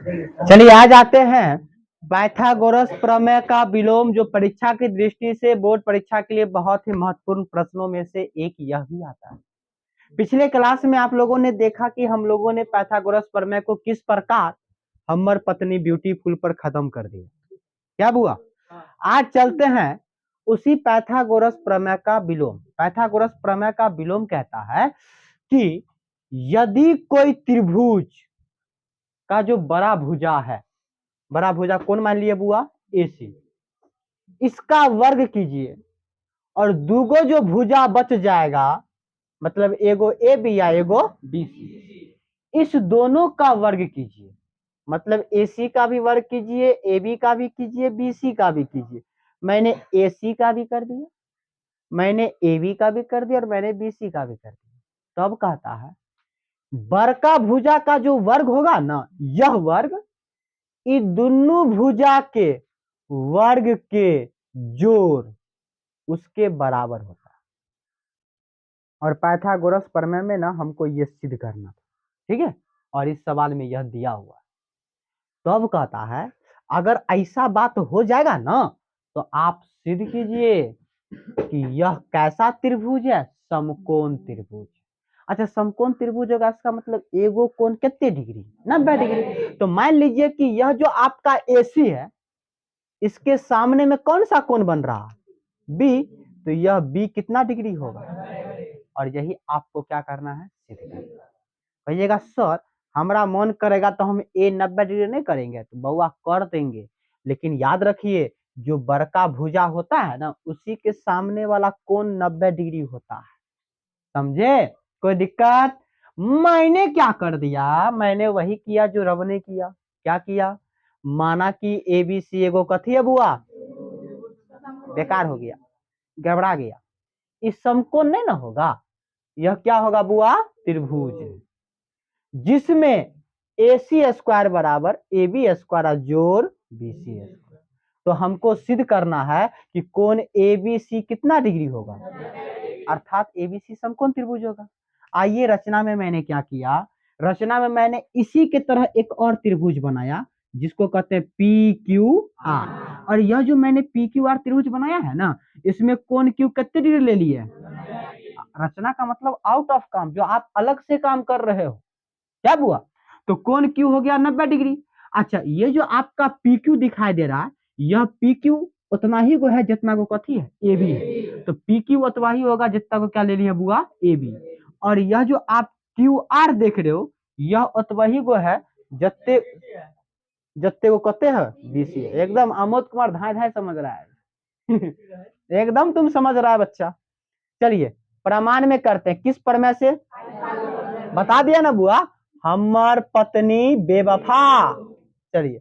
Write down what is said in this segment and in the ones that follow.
चलिए आज आते हैं पाइथागोरस प्रमेय का विलोम, जो परीक्षा की दृष्टि से बोर्ड परीक्षा के लिए बहुत ही महत्वपूर्ण प्रश्नों में से एक यह भी आता है। पिछले क्लास में आप लोगों ने देखा कि हम लोगों ने पाइथागोरस प्रमेय को किस प्रकार हमर पत्नी ब्यूटीफुल पर खत्म कर दिया। क्या हुआ? आज चलते हैं उसी पाइथागोरस प्रमेय का विलोम। पाइथागोरस प्रमेय का विलोम कहता है कि यदि कोई त्रिभुज का जो बड़ा भुजा है, बड़ा भुजा कौन मान लिए बुआ? AC, इसका वर्ग कीजिए और दूगो जो भुजा बच जाएगा, मतलब एगो AB या एगो BC, इस दोनों का वर्ग कीजिए। मतलब AC का भी वर्ग कीजिए, AB का भी कीजिए, BC का भी कीजिए। मैंने AC का भी कर दिया, मैंने AB का भी कर दिया और मैंने BC का भी कर दिया। तब कहता है बड़का भुजा का जो वर्ग होगा ना, यह वर्ग इन दोनों भुजा के वर्ग के जोड़ उसके बराबर होता है। और पाइथागोरस प्रमेय में ना हमको ये सिद्ध करना था, ठीक है। और इस सवाल में यह दिया हुआ है। तब कहता है अगर ऐसा बात हो जाएगा ना तो आप सिद्ध कीजिए कि यह कैसा त्रिभुज है? समकोण त्रिभुज। अच्छा, समकोण त्रिभुज होगा, इसका मतलब एगो कोण कितने डिग्री? 90 डिग्री। तो मान लीजिए कि यह जो आपका AC है, इसके सामने में कौन सा कोण बन रहा? B। तो यह B कितना डिग्री होगा? और यही आपको क्या करना है? सिद्ध करना है। कहिएगा सर हमारा मन करेगा तो हम A 90 डिग्री नहीं करेंगे, तो बउआ कर देंगे, लेकिन याद रखिए जो बड़का भुजा होता है ना, उसी के सामने वाला कोण 90 डिग्री होता है। समझे? कोई दिक्कत? मैंने क्या कर दिया? मैंने वही किया जो रब ने किया। क्या किया? माना कि ABC एगो कथी है बुआ? बेकार हो गया, गड़बड़ा गया। इस समकोण नहीं ना होगा, यह क्या होगा बुआ? त्रिभुज, जिसमें AC स्क्वायर बराबर AB स्क्वायर जोड़ BC स्क्वायर। तो हमको सिद्ध करना है कि कोण ABC कितना डिग्री होगा, अर्थात ABC समकोण त्रिभुज होगा। आइए रचना में मैंने क्या किया, रचना में मैंने इसी के तरह एक और त्रिभुज बनाया जिसको कहते हैं PQR। और यह जो मैंने PQR त्रिभुज बनाया है ना, इसमें कोण Q कितने डिग्री ले लिए? रचना का मतलब आउट ऑफ काम, जो आप अलग से काम कर रहे हो। क्या हुआ? तो कोण Q हो गया 90 डिग्री। अच्छा, ये जो आपका PQ दिखाई दे रहा है, यह PQ उतना ही को है जितना को कथी है? AB है। तो PQ उतना ही होगा जितना को क्या ले लिया बुआ? AB। और यह जो आप QR देख रहे हो, यह उतना ही को है जत्ते जत्ते को कहते हैं BC। एकदम आमोद कुमार धाय धाय समझ रहा है एकदम तुम समझ रहा है बच्चा। चलिए प्रमाण में करते हैं, किस प्रमेय से? बता दिया ना बुआ, हमर पत्नी बेवफा। चलिए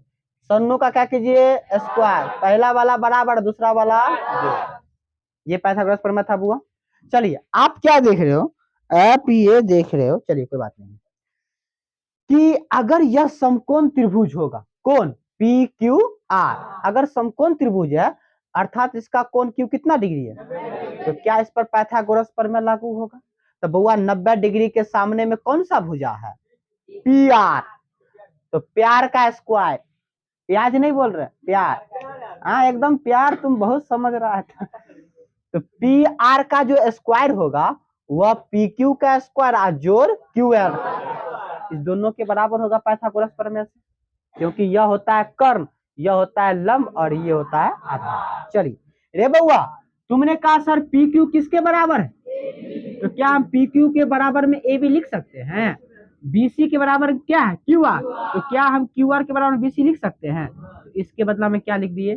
सन्नू का क्या कीजिए? स्क्वायर, पहला वाला बराबर, दूसरा वाला ये पाइथागोरस प्रमेय था बुआ। चलिए आप क्या देख रहे हो? आप ये देख रहे हो, चलिए कोई बात नहीं, कि अगर यह समकोण त्रिभुज होगा, कौन? PQR अगर समकोण त्रिभुज है, अर्थात इसका कोण Q कितना डिग्री है? तो क्या इस पर पाइथागोरस प्रमेय लागू होगा? तो बुआ 90 डिग्री के सामने में कौन सा भुजा है? PR। तो प्यार का स्क्वायर, प्याज नहीं बोल रहे, प्यार। हाँ एकदम प्यार, तुम बहुत समझ रहा है तो PR का जो स्क्वायर होगा वह PQ का स्क्वायर जोड़ QR, इस दोनों के बराबर होगा पाइथागोरस प्रमेय से, क्योंकि यह होता है कर्ण, यह होता है लंब और ये होता है आधार। चलिए रे बउआ, तुमने कहा सर PQ किसके बराबर है? तो क्या हम PQ के बराबर में AB लिख सकते हैं? BC के बराबर क्या है? QR। तो क्या हम QR के बराबर BC लिख सकते हैं? तो इसके बदला में क्या लिख दिए?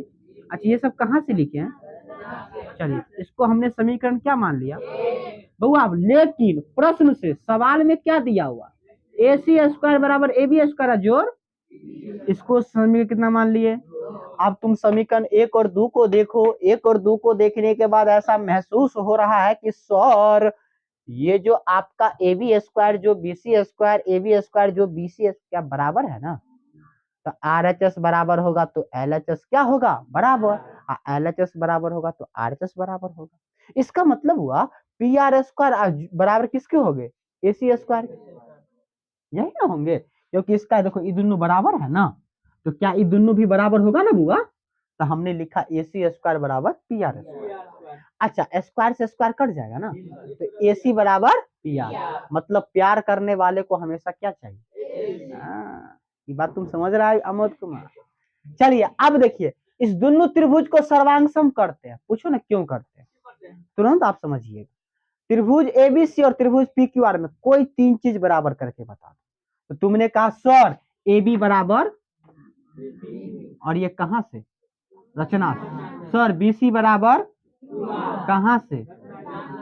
अच्छा, ये सब कहाँ से लिखे हैं? चलिए इसको हमने समीकरण क्या मान लिया बउआ, लेकिन प्रश्न से सवाल में क्या दिया हुआ? AC स्क्वायर बराबर AB स्क्वायर जोड़, इसको समीकरण कितना मान लिए? अब तुम समीकरण 1 और 2 को देखो, 1 और 2 को देखने के बाद ऐसा महसूस हो रहा है कि सर ये जो आपका AB स्क्वायर जो BC स्क्वायर, AB स्क्वायर जो BC क्या बराबर है ना? तो RHS बराबर होगा तो LHS क्या होगा? बराबर। LHS बराबर होगा तो RHS बराबर होगा। इसका मतलब हुआ PR स्क्वायर बराबर किसके हो गए? AC स्क्वायर, यही ना होंगे। क्योंकि इसका देखो ये दोनों बराबर है ना, तो क्या ये दोनों भी बराबर होगा ना बुआ, तो हमने लिखा AC स्क्वायर बराबर PR स्क्वायर। अच्छा स्क्वायर से स्क्वायर कट जाएगा ना, तो AC बराबर PR, मतलब प्यार करने वाले को हमेशा क्या चाहिए। ये बात तुम समझ रहा है अमोद कुमार। चलिए अब देखिए इस दोनों त्रिभुज को सर्वांग करते हैं, पूछो ना क्यों करते हैं, तुरंत आप समझिए। त्रिभुज ABC और त्रिभुज PQR में कोई तीन चीज बराबर करके बता, तो तुमने कहा सर AB बराबर, और ये कहां से, रचना से, सर BC बराबर कहां से,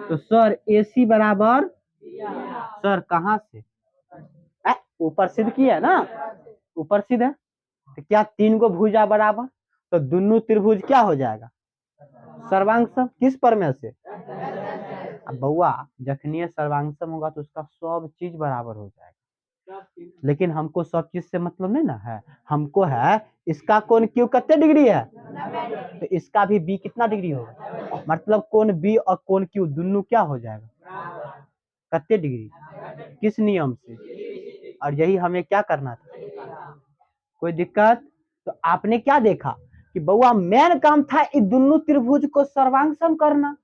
तो सर AC बराबर, सर कहां से, ऊपर सिद्ध किया है ना, ऊपर सिद्ध है, तो क्या तीन को भुजा बराबर, तो दोनों त्रिभुज क्या हो जाएगा, सर्वांगसम, किस प्रमेय से, अब बउआ जखनी सर्वांगसम होगा तो उसका सब चीज बराबर हो जाएगा, लेकिन हमको सब चीज से मतलब नहीं ना है, हमको है इसका कोण क्यू कितने डिग्री है, तो इसका भी बी कितना डिग्री होगा, मतलब कोण बी और कोण क्यू दोनों क्या हो जाएगा, कितने डिग्री, किस नियम से, और यही हमें क्या करना था, कोई दिक्कत। तो आपने क्या देखा कि बउआ मेन काम था इन दोनों त्रिभुज को सर्वांगसम करना,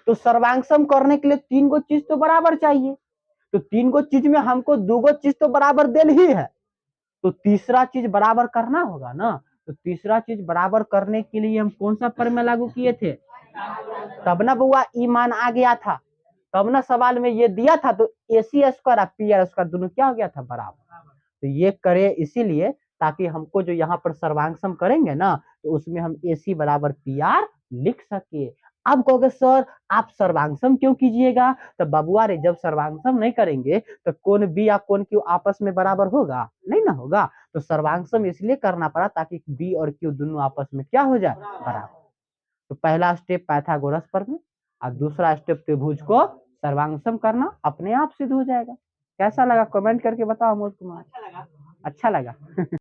तो सर्वांगसम करने के लिए तीन गो चीज तो बराबर चाहिए, तो तीन गो चीज में हमको दो गो चीज तो बराबर देन ही है, तो तीसरा चीज बराबर करना होगा ना, तो तीसरा चीज बराबर करने के लिए हम कौन सा प्रमेय लागू किए थे, तब ना बउआ ई मान आ गया था, तब ना सवाल में ये दिया था, तो AC स्क्वायर और PR स्क्वायर दोनों क्या हो गया था बराबर, तो ये करे इसीलिए ताकि हमको जो यहाँ पर सर्वांगसम करेंगे ना, तो उसमें हम AC बराबर PR लिख सके। अब कहोगे सर आप सर्वांगसम क्यों कीजिएगा, तो बबुआ रे जब सर्वांगसम नहीं करेंगे तो कोण बी या कोण क्यू आपस में बराबर होगा नहीं ना होगा, तो सर्वांगसम इसलिए करना पड़ा ताकि बी और क्यू दोनों आपस में क्या हो जाए बराबर। तो पहला स्टेप पाइथागोरस प्रमेय और दूसरा स्टेप त्रिभुज को सर्वांगसम करना, अपने आप सिद्ध हो जाएगा। कैसा लगा कमेंट करके बताओ अमोद कुमार, अच्छा लगा